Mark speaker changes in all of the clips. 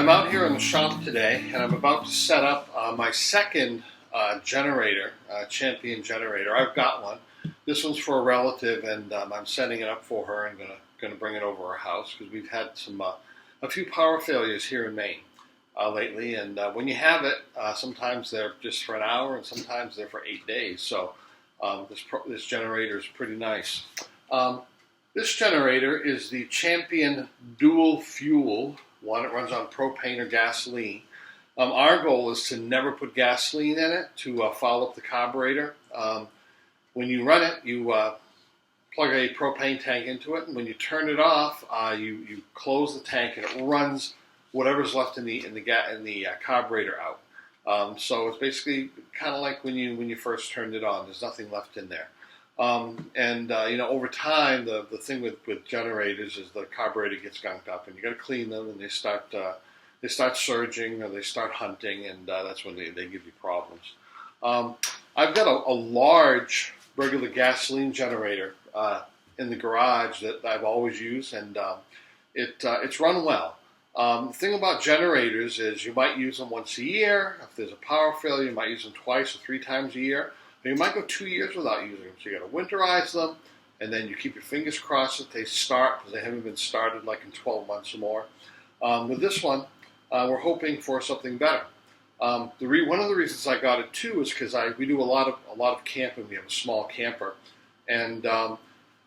Speaker 1: I'm out here in the shop today, and I'm about to set up my second generator, Champion generator. I've got one. This one's for a relative, and I'm setting it up for her. I'm gonna bring it over our house because we've had a few power failures here in Maine lately. And when you have it, sometimes they're just for an hour, and sometimes they're for 8 days. So this generator is pretty nice. This generator is the Champion dual fuel one. It runs on propane or gasoline. Our goal is to never put gasoline in it to foul up the carburetor. When you run it, you plug a propane tank into it, and when you turn it off, you close the tank, and it runs whatever's left in the carburetor out. So it's basically kind of like when you first turned it on. There's nothing left in there. Over time, the thing with generators is the carburetor gets gunked up, and you got to clean them, and they start surging or they start hunting, and that's when they give you problems. I've got a large regular gasoline generator in the garage that I've always used, and it's run well. The thing about generators is you might use them once a year. If there's a power failure, you might use them twice or 3 times a year. You might go 2 years without using them, so you got to winterize them, and then you keep your fingers crossed that they start, because they haven't been started like in 12 months or more. With this one, we're hoping for something better. One of the reasons I got it too is because we do a lot of camping. We have a small camper, and I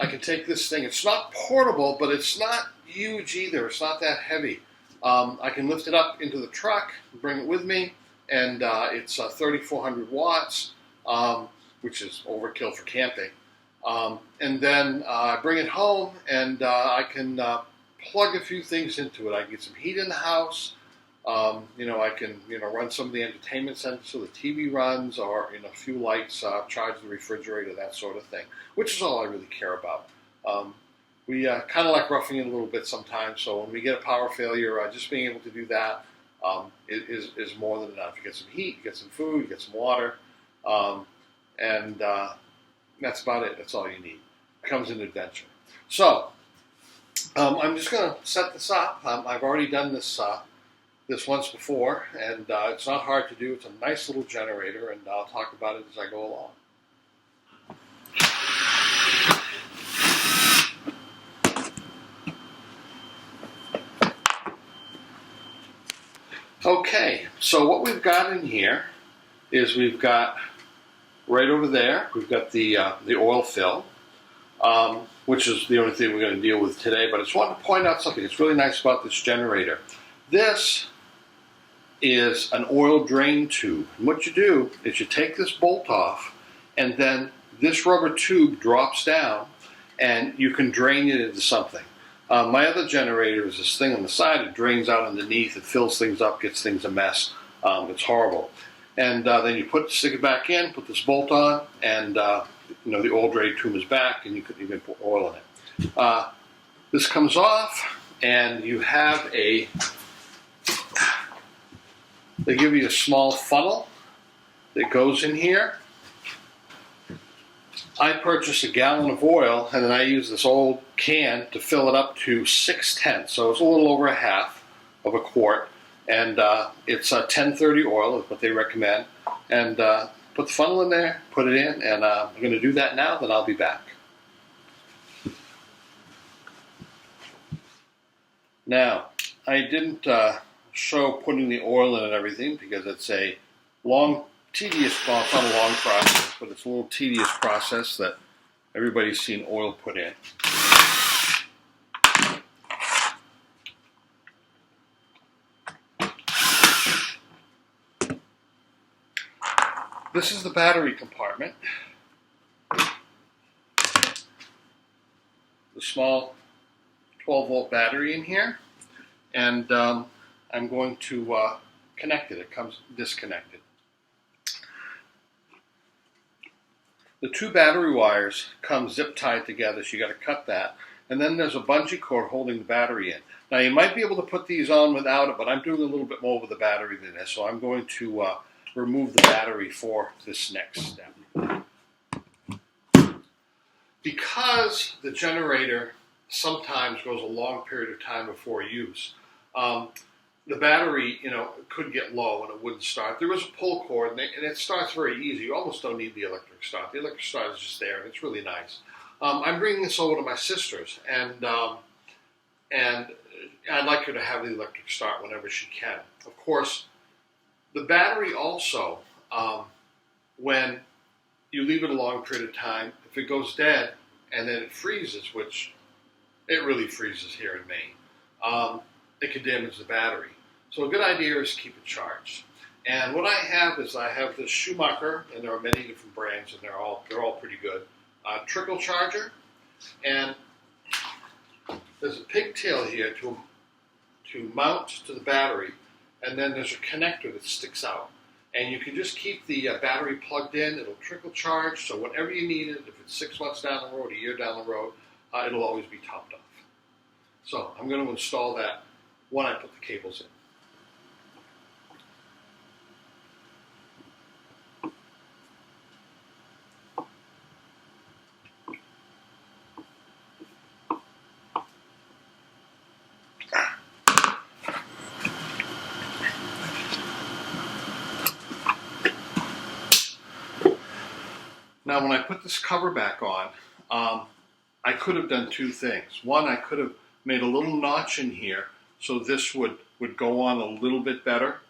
Speaker 1: can take this thing. It's not portable, but it's not huge either. It's not that heavy. I can lift it up into the truck, bring it with me, and it's 3,400 watts. Which is overkill for camping. And then I bring it home, and I can plug a few things into it. I can get some heat in the house. I can run some of the entertainment centers so the TV runs, or a few lights, charge the refrigerator, that sort of thing, which is all I really care about. We kind of like roughing it a little bit sometimes, so when we get a power failure, just being able to do that is more than enough. You get some heat, you get some food, you get some water. And that's about it. That's all you need. It comes in adventure. So I'm just going to set this up. I've already done this once before, and it's not hard to do. It's a nice little generator, and I'll talk about it as I go along. Okay, so what we've got in here is we've got right over there, we've got the oil fill, which is the only thing we're going to deal with today. But I just wanted to point out something that's really nice about this generator. This is an oil drain tube. And what you do is you take this bolt off, and then this rubber tube drops down, and you can drain it into something. My other generator is this thing on the side. It drains out underneath. It fills things up, gets things a mess. It's horrible. And then you stick it back in, put this bolt on, and the oil drain tube is back, and you can put oil in it. This comes off, and you have they give you a small funnel that goes in here. I purchased a gallon of oil, and then I use this old can to fill it up to 6/10, so it's a little over a half of a quart. And it's 1030 oil is what they recommend. And put the funnel in there, put it in, and I'm going to do that now, then I'll be back. Now, I didn't show putting the oil in and everything because it's a long, tedious, well, it's not a long process, but it's a little tedious process that everybody's seen oil put in. This is the battery compartment. The small 12-volt battery in here. And I'm going to connect it. It comes disconnected. The 2 battery wires come zip tied together, so you got to cut that. And then there's a bungee cord holding the battery in. Now you might be able to put these on without it, but I'm doing a little bit more with the battery than this, so I'm going to remove the battery for this next step. Because the generator sometimes goes a long period of time before use, the battery, could get low and it wouldn't start. There is a pull cord, and it starts very easy. You almost don't need the electric start. The electric start is just there, and it's really nice. I'm bringing this over to my sister's, and I'd like her to have the electric start whenever she can. Of course, the battery also, when you leave it a long period of time, if it goes dead and then it freezes, which it really freezes here in Maine, it could damage the battery. So a good idea is to keep it charged. And what I have this Schumacher, and there are many different brands, and they're all pretty good. Trickle charger, and there's a pigtail here to mount to the battery, and then there's a connector that sticks out. And you can just keep the battery plugged in. It'll trickle charge, so whenever you need it, if it's 6 months down the road, a year down the road, it'll always be topped off. So I'm going to install that when I put the cables in. Now, when I put this cover back on, I could have done two things. One, I could have made a little notch in here so this would go on a little bit better.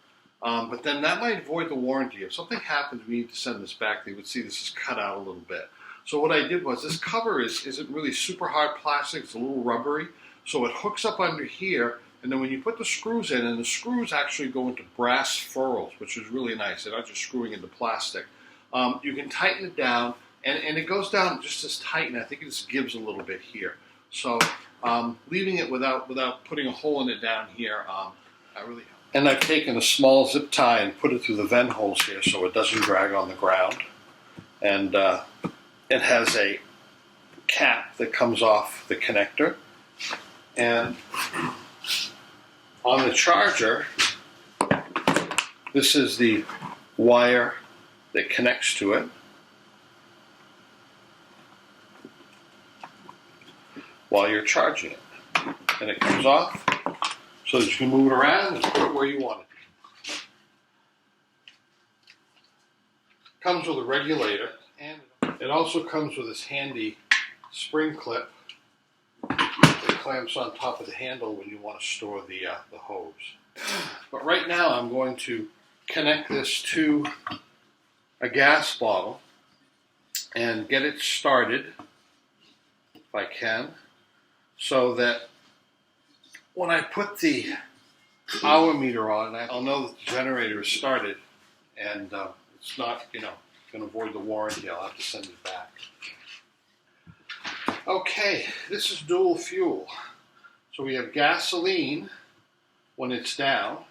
Speaker 1: But then that might void the warranty. If something happens, we need to send this back, they would see this is cut out a little bit. So what I did was, this cover isn't really super hard plastic, it's a little rubbery. So it hooks up under here, and then when you put the screws in, and the screws actually go into brass ferrules, which is really nice. They're not just screwing into plastic. You can tighten it down, and it goes down just as tight, and I think it just gives a little bit here. So leaving it without putting a hole in it down here, I really help. And I've taken a small zip tie and put it through the vent holes here so it doesn't drag on the ground. And it has a cap that comes off the connector. And on the charger, this is the wire that connects to it. While you're charging it. And it comes off so that you can move it around and put it where you want it. Comes with a regulator, and it also comes with this handy spring clip that clamps on top of the handle when you want to store the hose. But right now I'm going to connect this to a gas bottle and get it started, if I can, so that when I put the hour meter on, I'll know that the generator is started, and it's not, going to void the warranty. I'll have to send it back. Okay, this is dual fuel. So we have gasoline when it's down,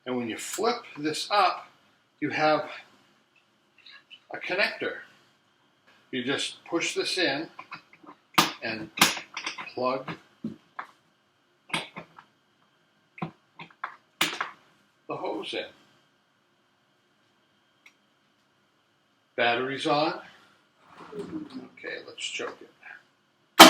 Speaker 1: and when you flip this up, you have a connector. You just push this in and plug the hose in. Battery's on. Okay, let's choke it. It's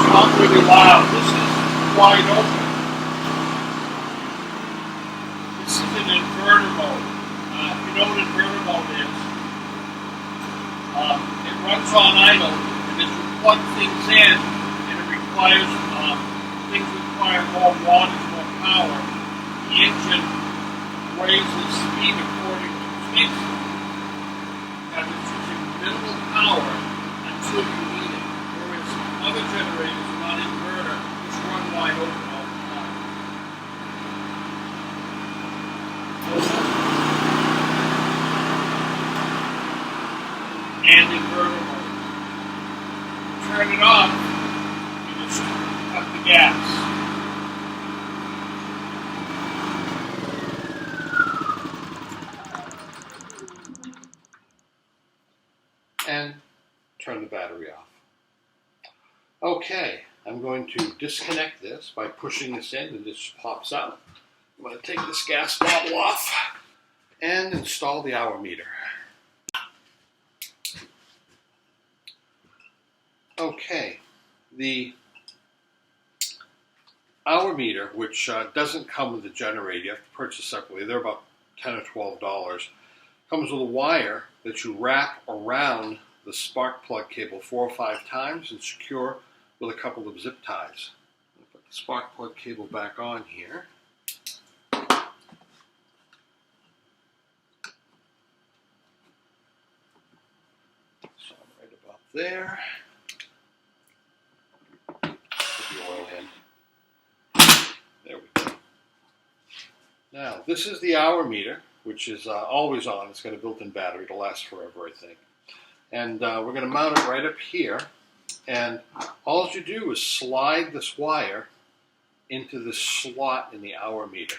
Speaker 1: not really loud. This is wide open. This is an inverter mode. If you know what inverter mode is, it runs on idle, and as you plug things in, and it requires, things require more wattage, more power, the engine raises speed according to the station. And it's using minimal power until you need it, whereas other generators, not inverter, just run wide open all the time. And inverter mode. Turn it off, you just cut the gas. And turn the battery off. Okay, I'm going to disconnect this by pushing this in, and this pops out. I'm going to take this gas bottle off and install the hour meter. Okay, the hour meter, which doesn't come with the generator, you have to purchase separately. They're about $10 or $12. Comes with a wire that you wrap around the spark plug cable 4 or 5 times and secure with a couple of zip ties. I'll put the spark plug cable back on here. So I'm right about there. Put the oil in. There we go. Now, this is the hour meter, which is always on. It's got a built-in battery. It'll last forever, I think. And we're going to mount it right up here. And all you do is slide this wire into this slot in the hour meter.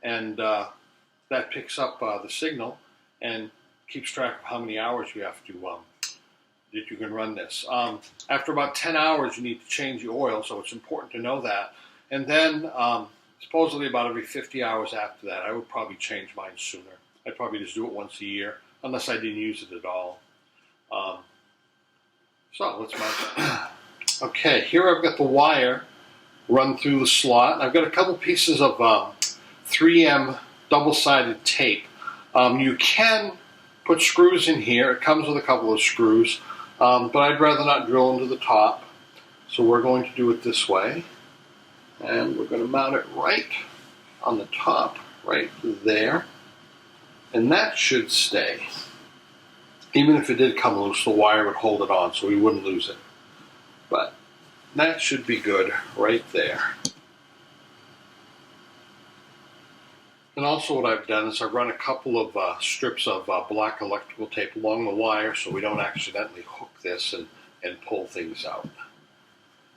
Speaker 1: And that picks up the signal and keeps track of how many hours you have to that you can run this. After about 10 hours, you need to change the oil, so it's important to know that. And then supposedly about every 50 hours after that, I would probably change mine sooner. I'd probably just do it once a year, unless I didn't use it at all. So let's mount it. Okay, here I've got the wire run through the slot. I've got a couple pieces of 3M double-sided tape. You can put screws in here. It comes with a couple of screws, but I'd rather not drill into the top. So we're going to do it this way. And we're going to mount it right on the top, right there. And that should stay. Even if it did come loose, the wire would hold it on so we wouldn't lose it. But that should be good right there. And also what I've done is I've run a couple of strips of black electrical tape along the wire so we don't accidentally hook this and pull things out.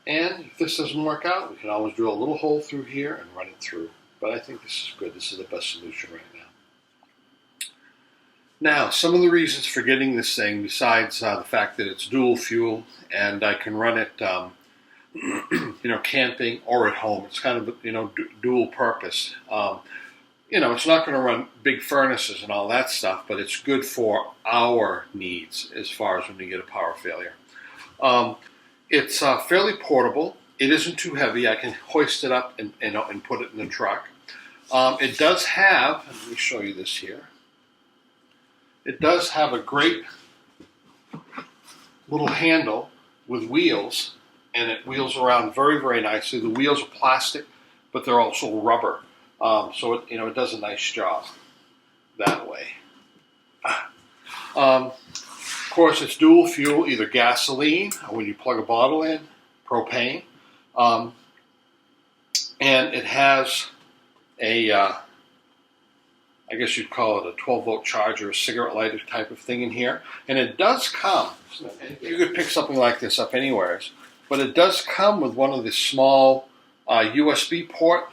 Speaker 1: And if this doesn't work out, we can always drill a little hole through here and run it through. But I think this is good. This is the best solution right now. Now, some of the reasons for getting this thing, besides the fact that it's dual fuel and I can run it, camping or at home. It's kind of, dual purpose. It's not going to run big furnaces and all that stuff, but it's good for our needs as far as when we get a power failure. It's fairly portable. It isn't too heavy. I can hoist it up and put it in the truck. It does have, let me show you this here. It does have a great little handle with wheels, and it wheels around very, very nicely. The wheels are plastic, but they're also rubber. So it does a nice job that way. Of course, it's dual fuel, either gasoline, or when you plug a bottle in, propane. And it has a, I guess you'd call it a 12-volt charger, a cigarette lighter type of thing in here. And it does come, you could pick something like this up anywhere, but it does come with one of the small USB port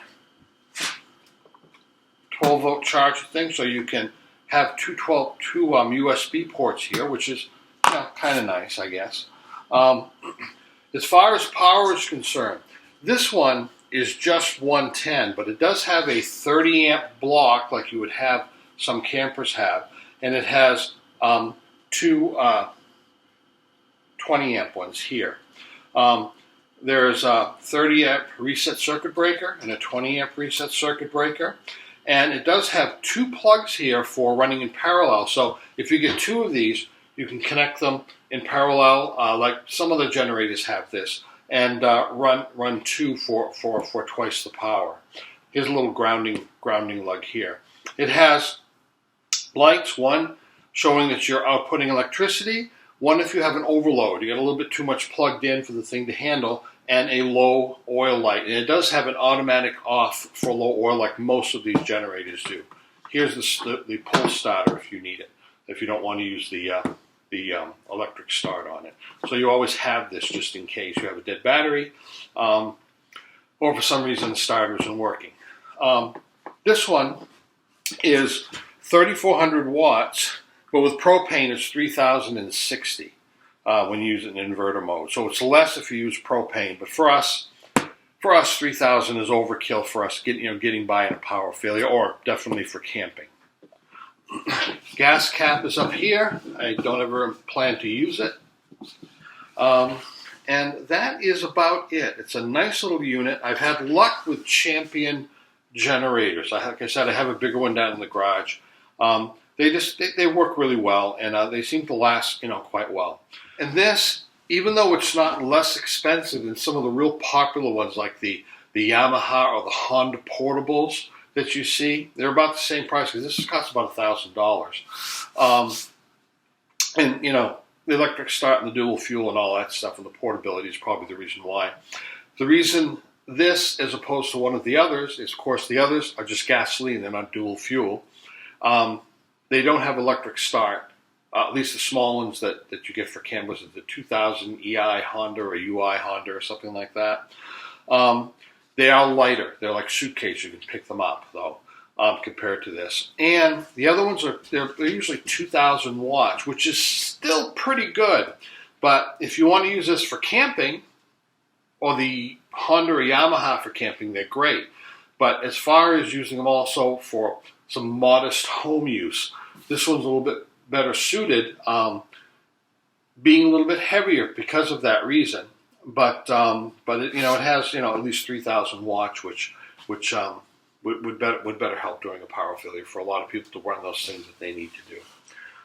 Speaker 1: 12-volt charger thing, so you can have two USB ports here, which is kind of nice, I guess. As far as power is concerned, this one is just 110, but it does have a 30 amp block like you would have some campers have, and it has two 20 amp ones here. There's a 30 amp reset circuit breaker and a 20 amp reset circuit breaker. And it does have two plugs here for running in parallel. So if you get two of these, you can connect them in parallel, like some of the generators have this, and run two for twice the power. Here's a little grounding lug here. It has lights, one showing that you're outputting electricity, one if you have an overload. You get a little bit too much plugged in for the thing to handle, and a low oil light. And it does have an automatic off for low oil like most of these generators do. Here's the pull starter if you need it, if you don't want to use the electric start on it. So you always have this just in case you have a dead battery, or for some reason the starter isn't working. This one is 3,400 watts, but with propane it's 3,060. When you use it in inverter mode. So it's less if you use propane, but for us 3,000 is overkill for us getting by in a power failure, or definitely for camping. Gas cap is up here. I don't ever plan to use it. Um, and that is about it. It's a nice little unit. I've had luck with Champion generators. Like I said, I have a bigger one down in the garage. They work really well, and they seem to last quite well. And this, even though it's not less expensive than some of the real popular ones like the Yamaha or the Honda portables that you see, they're about the same price because this costs about $1,000. And the electric start and the dual fuel and all that stuff and the portability is probably the reason why. The reason this, as opposed to one of the others, is of course the others are just gasoline, they're not dual fuel. They don't have electric start, at least the small ones that you get for campers, the 2000 EI Honda or UI Honda or something like that. They are lighter. They're like suitcases. You can pick them up, though, compared to this. And the other ones they're usually 2,000 watts, which is still pretty good. But if you want to use this for camping, or the Honda or Yamaha for camping, they're great. But as far as using them also for some modest home use, this one's a little bit better suited, being a little bit heavier because of that reason. But it, it has at least 3,000 watts, which would better help during a power failure for a lot of people to run those things that they need to do.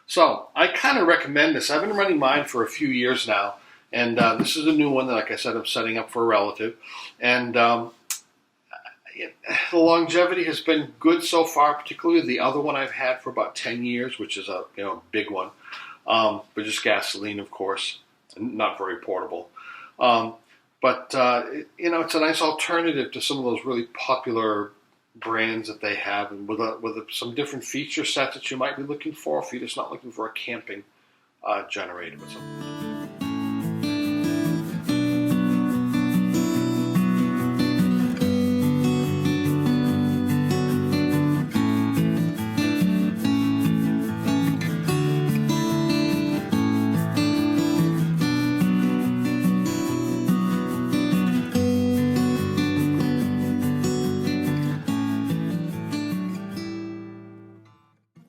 Speaker 1: So I kind of recommend this. I've been running mine for a few years now, and this is a new one that, like I said, I'm setting up for a relative, and the longevity has been good so far. Particularly the other one I've had for about 10 years, which is a big one, but just gasoline, of course, and not very portable. But it's a nice alternative to some of those really popular brands that they have, and with some different feature sets that you might be looking for if you're just not looking for a camping generator or something.